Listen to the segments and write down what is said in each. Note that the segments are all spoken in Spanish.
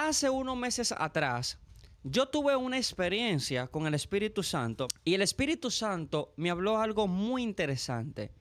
hace unos meses atrás, yo tuve una experiencia con el Espíritu Santo y el Espíritu Santo me habló algo muy interesante.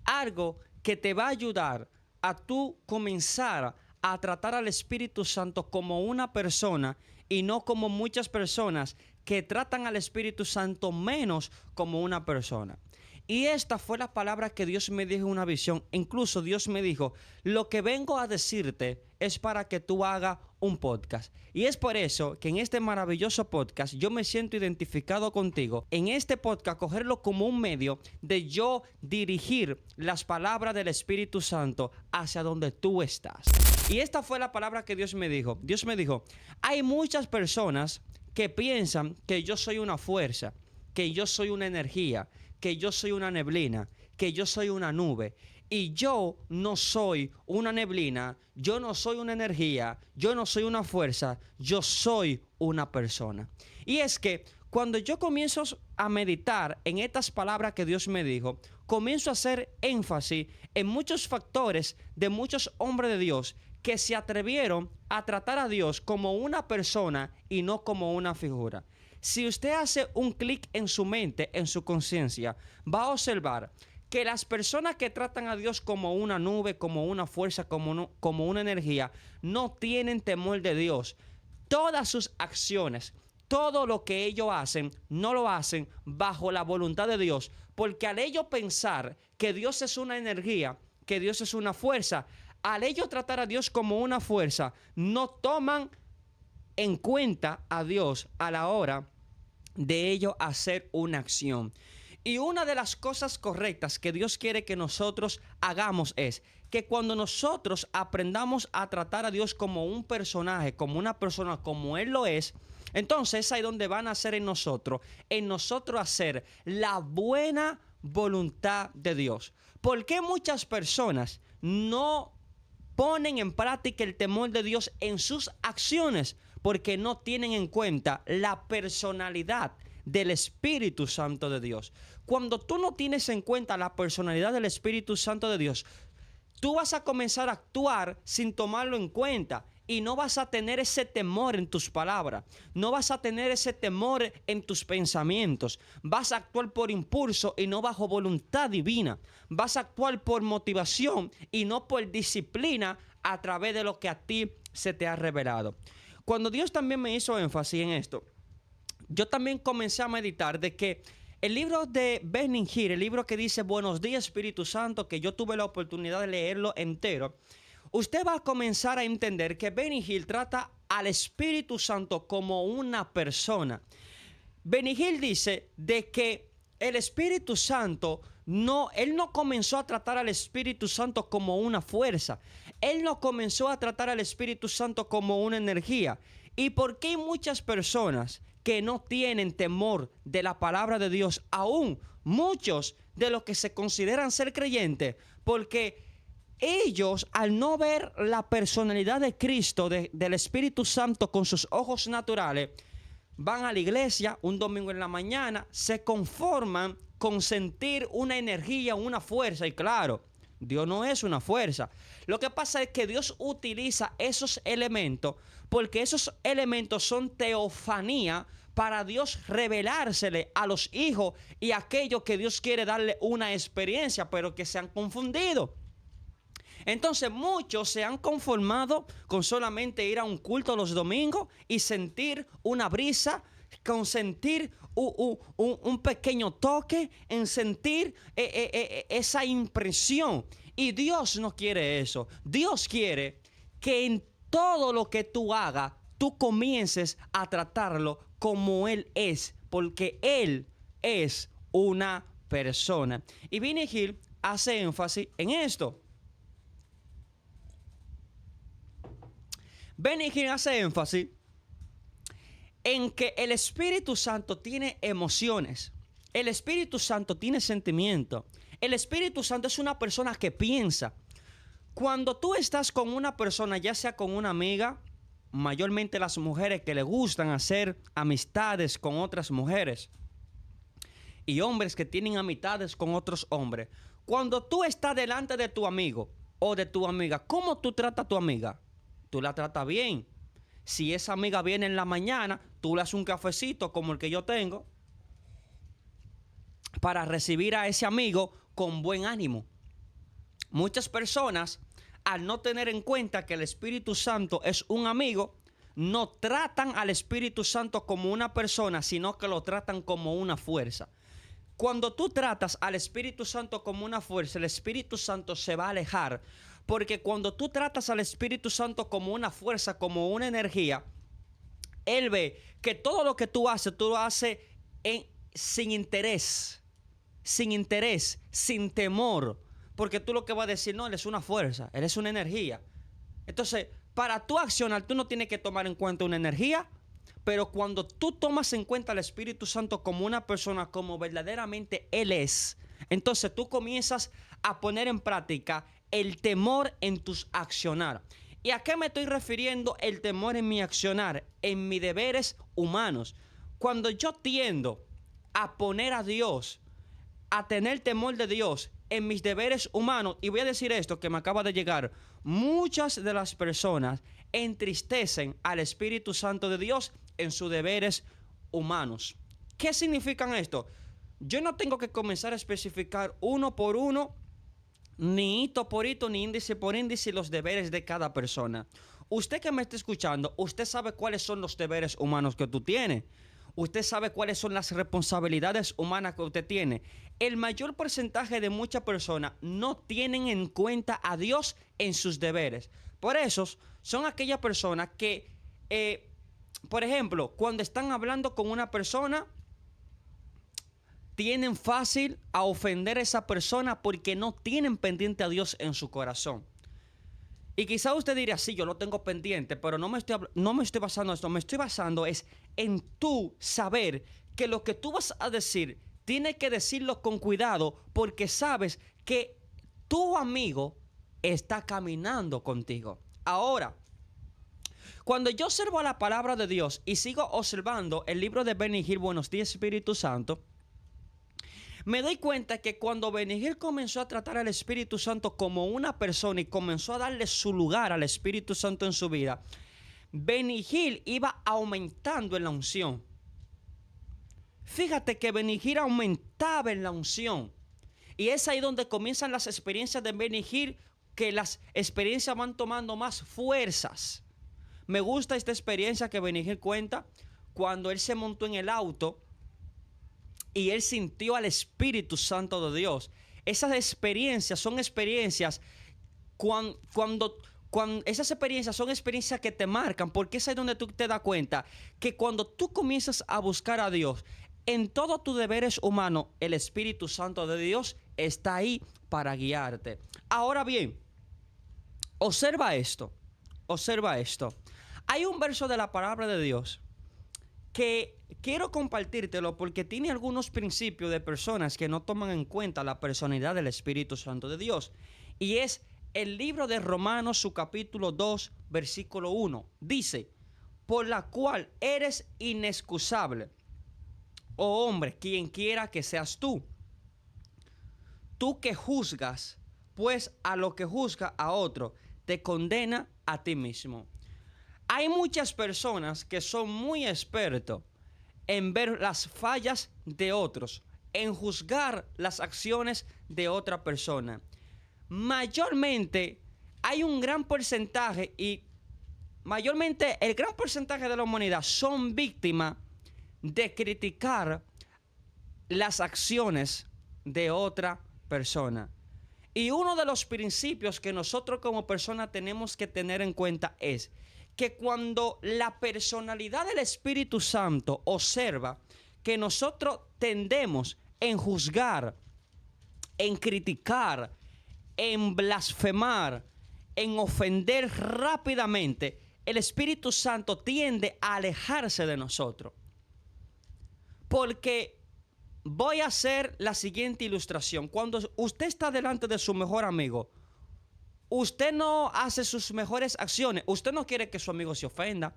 Algo que te va a ayudar a tú comenzar a tratar al Espíritu Santo como una persona y no como muchas personas que tratan al Espíritu Santo menos como una persona. Y esta fue la palabra que Dios me dijo en una visión. Incluso Dios me dijo, lo que vengo a decirte es para que tú hagas un podcast. Y es por eso que en este maravilloso podcast yo me siento identificado contigo. En este podcast cogerlo como un medio de yo dirigir las palabras del Espíritu Santo hacia donde tú estás. Y esta fue la palabra que Dios me dijo. Dios me dijo, hay muchas personas que piensan que yo soy una fuerza, que yo soy una energía, que yo soy una neblina, que yo soy una nube. Y yo no soy una neblina, yo no soy una energía, yo no soy una fuerza, yo soy una persona. Y es que cuando yo comienzo a meditar en estas palabras que Dios me dijo, comienzo a hacer énfasis en muchos factores de muchos hombres de Dios que se atrevieron a tratar a Dios como una persona y no como una figura. Si usted hace un clic en su mente, en su conciencia, va a observar que las personas que tratan a Dios como una nube, como una fuerza, como una energía, no tienen temor de Dios. Todas sus acciones, todo lo que ellos hacen, no lo hacen bajo la voluntad de Dios. Porque al ellos pensar que Dios es una energía, que Dios es una fuerza, al ellos tratar a Dios como una fuerza, no toman en cuenta a Dios a la hora de ellos hacer una acción. Y una de las cosas correctas que Dios quiere que nosotros hagamos es que cuando nosotros aprendamos a tratar a Dios como un personaje, como una persona, como Él lo es, entonces es ahí donde van a hacer en nosotros hacer la buena voluntad de Dios. ¿Por qué muchas personas no ponen en práctica el temor de Dios en sus acciones? Porque no tienen en cuenta la personalidad del Espíritu Santo de Dios. Cuando tú no tienes en cuenta la personalidad del Espíritu Santo de Dios, tú vas a comenzar a actuar sin tomarlo en cuenta y no vas a tener ese temor en tus palabras, no vas a tener ese temor en tus pensamientos, vas a actuar por impulso y no bajo voluntad divina, vas a actuar por motivación y no por disciplina a través de lo que a ti se te ha revelado. Cuando Dios también me hizo énfasis en esto, yo también comencé a meditar de que el libro de Benny Hinn, el libro que dice Buenos días Espíritu Santo, que yo tuve la oportunidad de leerlo entero, usted va a comenzar a entender que Benny Hinn trata al Espíritu Santo como una persona. Benny Hinn dice de que el Espíritu Santo él no comenzó a tratar al Espíritu Santo como una fuerza. Él no comenzó a tratar al Espíritu Santo como una energía. ¿Y por qué hay muchas personas que no tienen temor de la palabra de Dios? Aún muchos de los que se consideran ser creyentes, porque ellos, al no ver la personalidad de Cristo, del Espíritu Santo con sus ojos naturales, van a la iglesia un domingo en la mañana, se conforman con sentir una energía, una fuerza. Y claro, Dios no es una fuerza. Lo que pasa es que Dios utiliza esos elementos porque esos elementos son teofanía para Dios revelársele a los hijos y a aquellos que Dios quiere darle una experiencia, pero que se han confundido. Entonces muchos se han conformado con solamente ir a un culto los domingos y sentir una brisa, con sentir un pequeño toque, en sentir esa impresión. Y Dios no quiere eso. Dios quiere que en todo lo que tú hagas, tú comiences a tratarlo como Él es, porque Él es una persona. Y Benny Hinn hace énfasis en esto. Benny Hinn hace énfasis en que el Espíritu Santo tiene emociones. El Espíritu Santo tiene sentimientos. El Espíritu Santo es una persona que piensa. Cuando tú estás con una persona, ya sea con una amiga, mayormente las mujeres que le gustan hacer amistades con otras mujeres, y hombres que tienen amistades con otros hombres. Cuando tú estás delante de tu amigo o de tu amiga, ¿cómo tú tratas a tu amiga? Tú la tratas bien. Si esa amiga viene en la mañana, tú le haces un cafecito como el que yo tengo para recibir a ese amigo con buen ánimo. Muchas personas, al no tener en cuenta que el Espíritu Santo es un amigo, no tratan al Espíritu Santo como una persona, sino que lo tratan como una fuerza. Cuando tú tratas al Espíritu Santo como una fuerza, el Espíritu Santo se va a alejar. Porque cuando tú tratas al Espíritu Santo como una fuerza, como una energía, Él ve que todo lo que tú lo haces sin interés, sin temor. Porque tú lo que vas a decir, no, Él es una fuerza, Él es una energía. Entonces, para tú accionar, tú no tienes que tomar en cuenta una energía, pero cuando tú tomas en cuenta al Espíritu Santo como una persona, como verdaderamente Él es, entonces tú comienzas a poner en práctica el temor en tus accionar. ¿Y a qué me estoy refiriendo el temor en mi accionar? En mis deberes humanos. Cuando yo tiendo a poner a Dios, a tener temor de Dios en mis deberes humanos, y voy a decir esto que me acaba de llegar, muchas de las personas entristecen al Espíritu Santo de Dios en sus deberes humanos. ¿Qué significan esto? Yo no tengo que comenzar a especificar uno por uno, ni hito por hito, ni índice por índice, los deberes de cada persona. Usted que me está escuchando, usted sabe cuáles son los deberes humanos que tú tienes. Usted sabe cuáles son las responsabilidades humanas que usted tiene. El mayor porcentaje de muchas personas no tienen en cuenta a Dios en sus deberes. Por eso son aquellas personas que, por ejemplo, cuando están hablando con una persona, tienen fácil a ofender a esa persona porque no tienen pendiente a Dios en su corazón. Y quizá usted diría, sí, yo lo tengo pendiente, pero no me estoy basando en esto. Me estoy basando es en tú saber que lo que tú vas a decir, tienes que decirlo con cuidado porque sabes que tu amigo está caminando contigo. Ahora, cuando yo observo la palabra de Dios y sigo observando el libro de Benny Hinn, Buenos Días Espíritu Santo, me doy cuenta que cuando Benny Hinn comenzó a tratar al Espíritu Santo como una persona y comenzó a darle su lugar al Espíritu Santo en su vida, Benny Hinn iba aumentando en la unción. Fíjate que Benny Hinn aumentaba en la unción. Y es ahí donde comienzan las experiencias de Benny Hinn, que las experiencias van tomando más fuerzas. Me gusta esta experiencia que Benny Hinn cuenta cuando él se montó en el auto y él sintió al Espíritu Santo de Dios. Esas experiencias son experiencias cuando esas experiencias son experiencias que te marcan, porque es ahí donde tú te das cuenta que cuando tú comienzas a buscar a Dios en todos tus deberes humanos, el Espíritu Santo de Dios está ahí para guiarte. Ahora bien, observa esto. Hay un verso de la palabra de Dios que quiero compartírtelo porque tiene algunos principios de personas que no toman en cuenta la personalidad del Espíritu Santo de Dios. Y es el libro de Romanos, su capítulo 2, versículo 1. Dice, por la cual eres inexcusable, oh hombre, quien quiera que seas tú. Tú que juzgas, pues a lo que juzga a otro, te condena a ti mismo. Hay muchas personas que son muy expertos en ver las fallas de otros, en juzgar las acciones de otra persona. Mayormente hay un gran porcentaje y mayormente el gran porcentaje de la humanidad son víctimas de criticar las acciones de otra persona. Y uno de los principios que nosotros como personas tenemos que tener en cuenta es que cuando la personalidad del Espíritu Santo observa que nosotros tendemos en juzgar, en criticar, en blasfemar, en ofender rápidamente, el Espíritu Santo tiende a alejarse de nosotros. Porque voy a hacer la siguiente ilustración. Cuando usted está delante de su mejor amigo, usted no hace sus mejores acciones. Usted no quiere que su amigo se ofenda.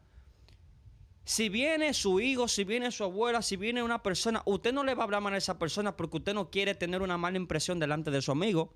Si viene su hijo, si viene su abuela, si viene una persona, usted no le va a hablar mal a esa persona porque usted no quiere tener una mala impresión delante de su amigo.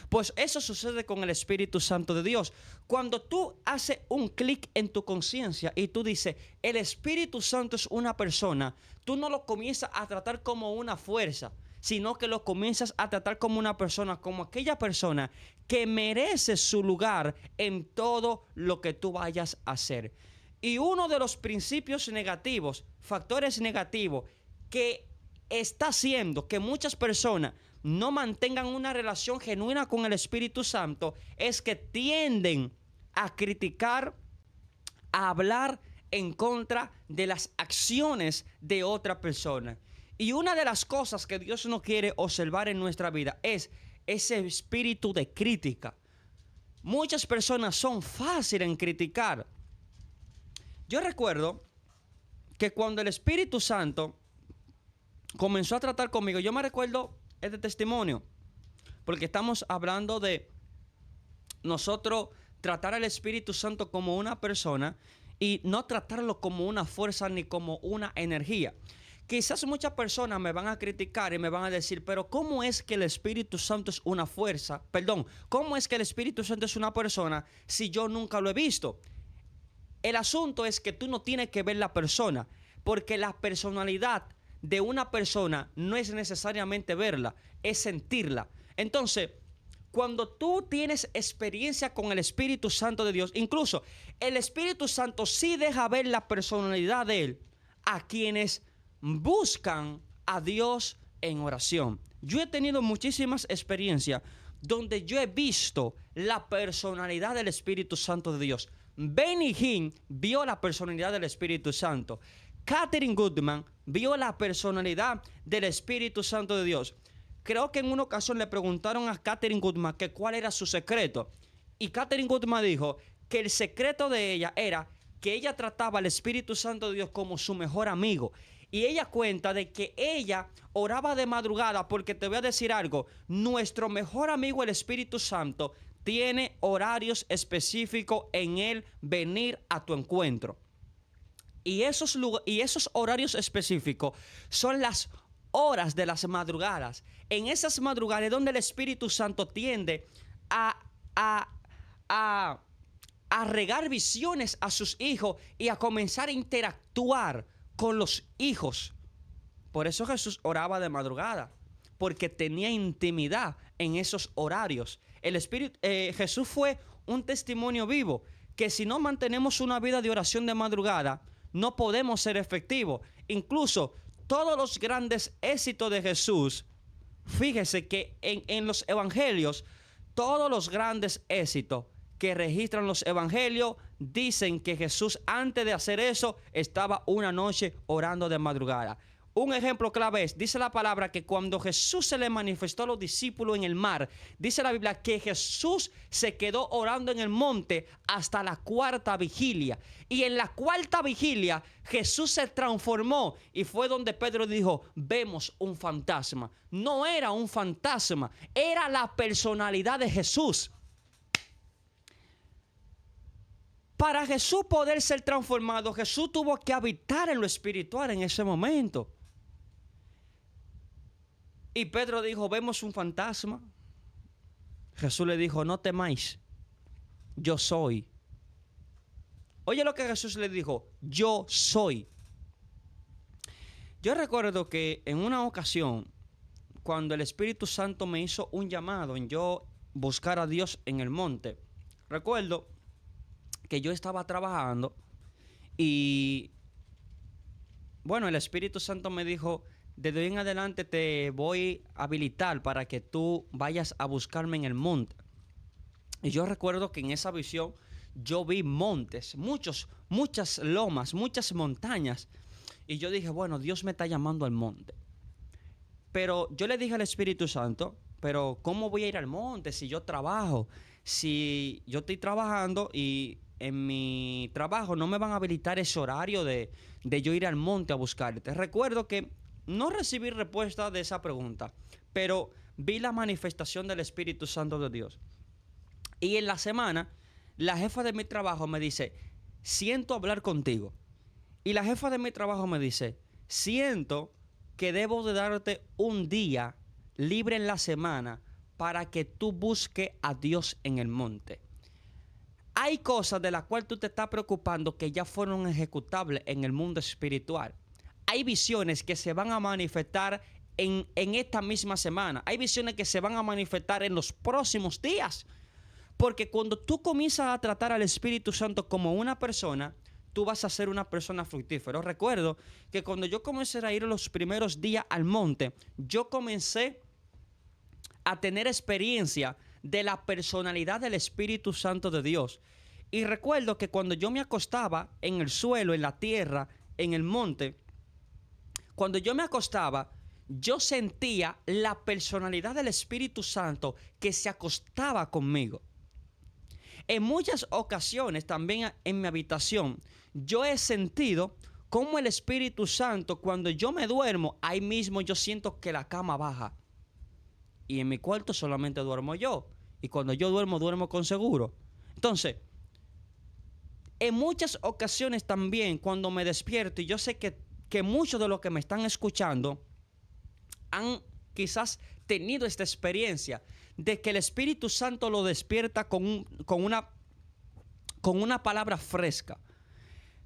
Pues eso sucede con el Espíritu Santo de Dios. Cuando tú haces un clic en tu conciencia y tú dices, el Espíritu Santo es una persona, tú no lo comienzas a tratar como una fuerza, sino que lo comienzas a tratar como una persona, como aquella persona que merece su lugar en todo lo que tú vayas a hacer. Y uno de los principios negativos, factores negativos, que está haciendo que muchas personas no mantengan una relación genuina con el Espíritu Santo es que tienden a criticar, a hablar en contra de las acciones de otra persona. Y una de las cosas que Dios no quiere observar en nuestra vida es ese espíritu de crítica. Muchas personas son fáciles en criticar. Yo recuerdo que cuando el Espíritu Santo comenzó a tratar conmigo, yo me recuerdo este testimonio, porque estamos hablando de nosotros tratar al Espíritu Santo como una persona y no tratarlo como una fuerza ni como una energía. Quizás muchas personas me van a criticar y me van a decir, pero ¿cómo es que el Espíritu Santo es una fuerza? Perdón, ¿cómo es que el Espíritu Santo es una persona si yo nunca lo he visto? El asunto es que tú no tienes que ver la persona, porque la personalidad de una persona no es necesariamente verla, es sentirla. Entonces, cuando tú tienes experiencia con el Espíritu Santo de Dios, incluso el Espíritu Santo sí deja ver la personalidad de Él a quienes buscan a Dios en oración. Yo he tenido muchísimas experiencias donde yo he visto la personalidad del Espíritu Santo de Dios. Benny Hinn vio la personalidad del Espíritu Santo. Katherine Goodman vio la personalidad del Espíritu Santo de Dios. Creo que en una ocasión le preguntaron a Katherine Goodman que cuál era su secreto. Y Katherine Goodman dijo que el secreto de ella era que ella trataba al Espíritu Santo de Dios como su mejor amigo. Y ella cuenta de que ella oraba de madrugada, porque te voy a decir algo, nuestro mejor amigo el Espíritu Santo tiene horarios específicos en él venir a tu encuentro. Y esos horarios específicos son las horas de las madrugadas. En esas madrugadas es donde el Espíritu Santo tiende a regar visiones a sus hijos y a comenzar a interactuar con los hijos. Por eso Jesús oraba de madrugada, porque tenía intimidad en esos horarios. Jesús fue un testimonio vivo, que si no mantenemos una vida de oración de madrugada, no podemos ser efectivos. Incluso todos los grandes éxitos de Jesús, fíjese que en los evangelios, todos los grandes éxitos que registran los evangelios dicen que Jesús, antes de hacer eso, estaba una noche orando de madrugada. Un ejemplo clave es, dice la palabra que cuando Jesús se le manifestó a los discípulos en el mar, dice la Biblia que Jesús se quedó orando en el monte hasta la cuarta vigilia. Y en la cuarta vigilia Jesús se transformó y fue donde Pedro dijo, vemos un fantasma. No era un fantasma, era la personalidad de Jesús. Para Jesús poder ser transformado, Jesús tuvo que habitar en lo espiritual en ese momento. Y Pedro dijo, vemos un fantasma. Jesús le dijo, no temáis, yo soy. Oye lo que Jesús le dijo, yo soy. Yo recuerdo que en una ocasión, cuando el Espíritu Santo me hizo un llamado en yo buscar a Dios en el monte, recuerdo que yo estaba trabajando y bueno, el Espíritu Santo me dijo, desde hoy en adelante te voy a habilitar para que tú vayas a buscarme en el monte. Y yo recuerdo que en esa visión yo vi montes, muchas lomas, muchas montañas. Y yo dije, bueno, Dios me está llamando al monte. Pero yo le dije al Espíritu Santo, pero ¿cómo voy a ir al monte si yo trabajo? Si yo estoy trabajando y en mi trabajo no me van a habilitar ese horario de yo ir al monte a buscarte. Recuerdo que no recibí respuesta de esa pregunta, pero vi la manifestación del Espíritu Santo de Dios. Y en la semana, la jefa de mi trabajo me dice, siento hablar contigo. Y la jefa de mi trabajo me dice, siento que debo de darte un día libre en la semana para que tú busques a Dios en el monte. Hay cosas de las cuales tú te estás preocupando que ya fueron ejecutables en el mundo espiritual. Hay visiones que se van a manifestar en esta misma semana. Hay visiones que se van a manifestar en los próximos días. Porque cuando tú comienzas a tratar al Espíritu Santo como una persona, tú vas a ser una persona fructífera. Recuerdo que cuando yo comencé a ir los primeros días al monte, yo comencé a tener experiencia de la personalidad del Espíritu Santo de Dios. Y recuerdo que cuando yo me acostaba en el suelo, en la tierra, en el monte, cuando yo me acostaba, yo sentía la personalidad del Espíritu Santo que se acostaba conmigo. En muchas ocasiones, también en mi habitación, yo he sentido cómo el Espíritu Santo, cuando yo me duermo, ahí mismo yo siento que la cama baja. Y en mi cuarto solamente duermo yo. Y cuando yo duermo, duermo con seguro. Entonces, en muchas ocasiones también, cuando me despierto, y yo sé que muchos de los que me están escuchando han quizás tenido esta experiencia de que el Espíritu Santo lo despierta con una palabra fresca.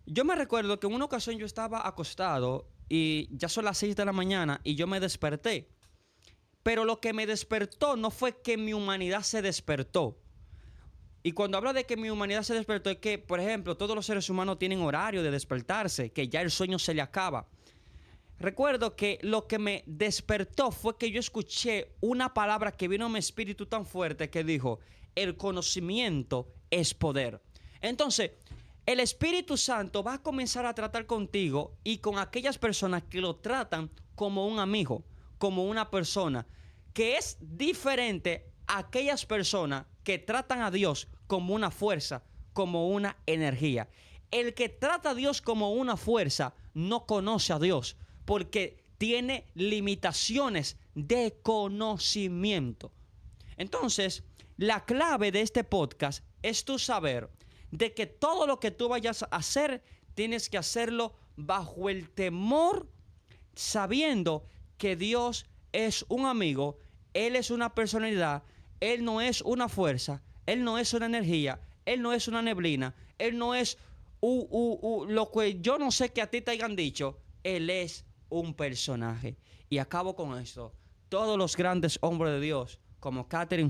Yo me recuerdo que en una ocasión yo estaba acostado y ya son las 6 de la mañana y yo me desperté. Pero lo que me despertó no fue que mi humanidad se despertó. Y cuando hablo de que mi humanidad se despertó es que, por ejemplo, todos los seres humanos tienen horario de despertarse, que ya el sueño se le acaba. Recuerdo que lo que me despertó fue que yo escuché una palabra que vino a mi espíritu tan fuerte que dijo, el conocimiento es poder. Entonces, el Espíritu Santo va a comenzar a tratar contigo y con aquellas personas que lo tratan como un amigo, como una persona, que es diferente a aquellas personas que tratan a Dios como una fuerza, como una energía. El que trata a Dios como una fuerza no conoce a Dios porque tiene limitaciones de conocimiento. Entonces, la clave de este podcast es tú saber de que todo lo que tú vayas a hacer, tienes que hacerlo bajo el temor, sabiendo que Dios es un amigo, Él es una personalidad, Él no es una fuerza, Él no es una energía, Él no es una neblina, Él no es lo que yo no sé que a ti te hayan dicho, Él es un personaje. Y acabo con esto. Todos los grandes hombres de Dios, como Catherine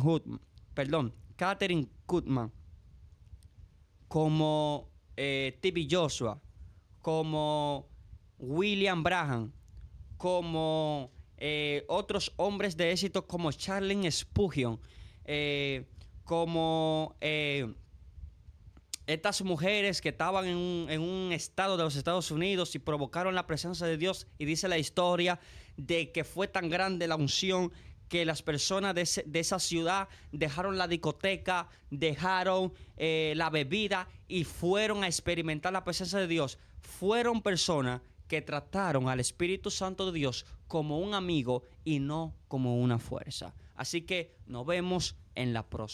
Kuhlman, como T.B. Joshua, como William Branham, como otros hombres de éxito como Charles Spurgeon, como estas mujeres que estaban en un estado de los Estados Unidos y provocaron la presencia de Dios, y dice la historia de que fue tan grande la unción que las personas de esa ciudad dejaron la discoteca, dejaron la bebida y fueron a experimentar la presencia de Dios. Fueron personas que trataron al Espíritu Santo de Dios como un amigo y no como una fuerza. Así que nos vemos en la próxima.